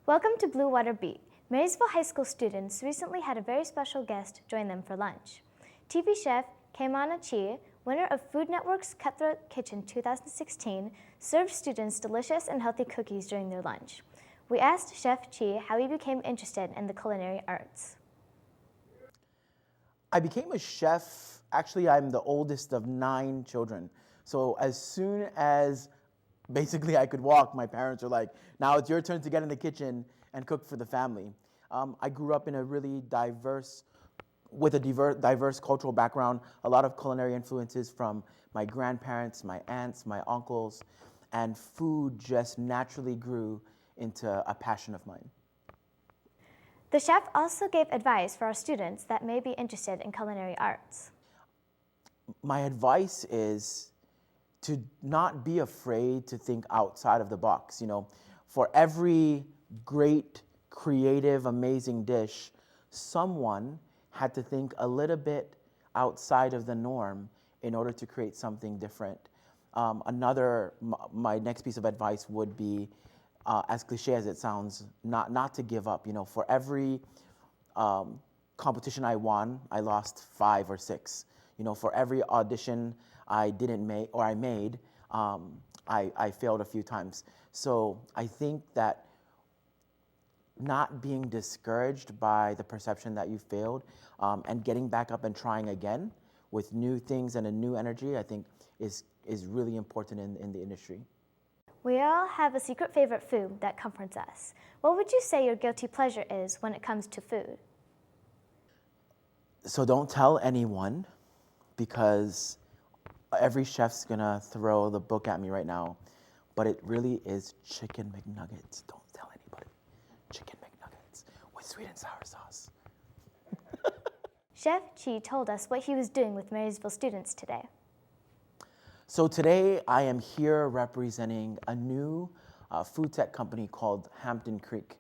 Welcome to Blue Water Beat. Marysville High School students recently had a very special guest join them for lunch. TV chef Chee, winner of Food Network's Cutthroat Kitchen 2016, served students delicious and healthy cookies during their lunch. We asked Chef Chee how he became interested in the culinary arts. I became a chef. Actually, I'm the oldest of 9 children. So as soon as basically I could walk, my parents were like, now it's your turn to get in the kitchen and cook for the family. I grew up in a really diverse cultural background, a lot of culinary influences from my grandparents, my aunts, my uncles, and food just naturally grew into a passion of mine. The chef also gave advice for our students that may be interested in culinary arts. My advice is to not be afraid to think outside of the box. You know, for every great, creative, amazing dish, someone had to think a little bit outside of the norm in order to create something different. My next piece of advice would be, as cliche as it sounds, not to give up. You know, for every competition I won, I lost 5 or 6. You know, for every audition I didn't make or I made, I failed a few times. So I think that not being discouraged by the perception that you failed and getting back up and trying again with new things and a new energy, I think is really important in the industry. We all have a secret favorite food that comforts us. What would you say your guilty pleasure is when it comes to food? So don't tell anyone, because every chef's gonna throw the book at me right now, but it really is chicken McNuggets. Don't tell anybody. Chicken McNuggets with sweet and sour sauce. Chef Chee told us what he was doing with Marysville students today. So today I am here representing a new food tech company called Hampton Creek.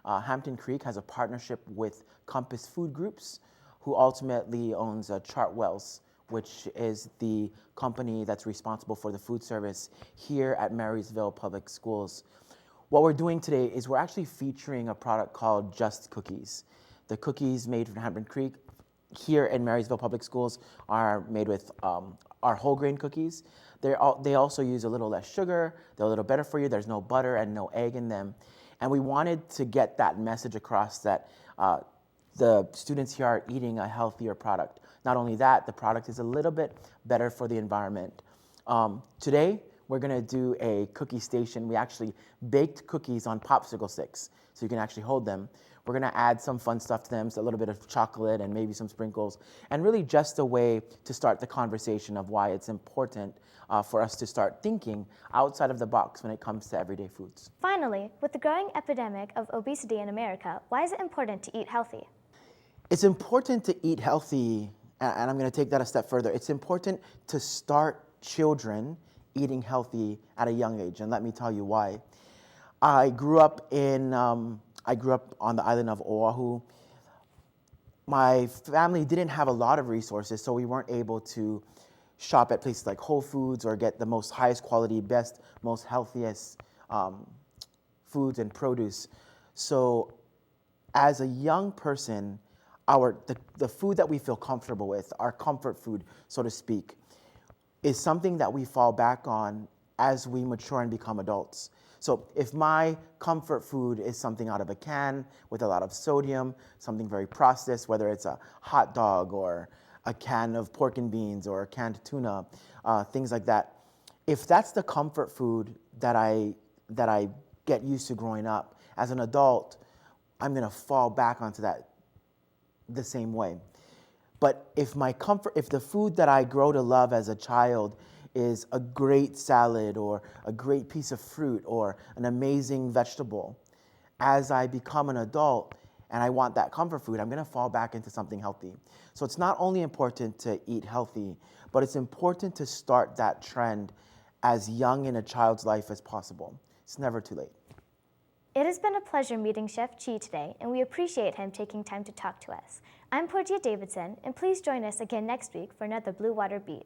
Hampton Creek has a partnership with Compass Food Groups, who ultimately owns Chartwells, which is the company that's responsible for the food service here at Marysville Public Schools. What we're doing today is we're actually featuring a product called Just Cookies. The cookies made from Hampton Creek here in Marysville Public Schools are made with our whole grain cookies. They also use a little less sugar. They're a little better for you. There's no butter and no egg in them. And we wanted to get that message across that the students here are eating a healthier product. Not only that, the product is a little bit better for the environment. Today, we're gonna do a cookie station. We actually baked cookies on popsicle sticks, so you can actually hold them. We're gonna add some fun stuff to them, so a little bit of chocolate and maybe some sprinkles, and really just a way to start the conversation of why it's important for us to start thinking outside of the box when it comes to everyday foods. Finally, with the growing epidemic of obesity in America, why is it important to eat healthy? It's important to eat healthy, and I'm gonna take that a step further. It's important to start children eating healthy at a young age, and let me tell you why. I grew up on the island of Oahu. My family didn't have a lot of resources, so we weren't able to shop at places like Whole Foods or get the most highest quality, best, most healthiest foods and produce. So as a young person, the food that we feel comfortable with, our comfort food, so to speak, is something that we fall back on as we mature and become adults. So if my comfort food is something out of a can with a lot of sodium, something very processed, whether it's a hot dog or a can of pork and beans or a canned tuna, things like that, if that's the comfort food that I get used to growing up, as an adult, I'm gonna fall back onto that the same way. But if the food that I grow to love as a child is a great salad or a great piece of fruit or an amazing vegetable, as I become an adult and I want that comfort food, I'm gonna fall back into something healthy. So it's not only important to eat healthy, but it's important to start that trend as young in a child's life as possible. It's never too late. It has been a pleasure meeting Chef Chee today, and we appreciate him taking time to talk to us. I'm Partteia Davidson, and please join us again next week for another Blue Water Beat.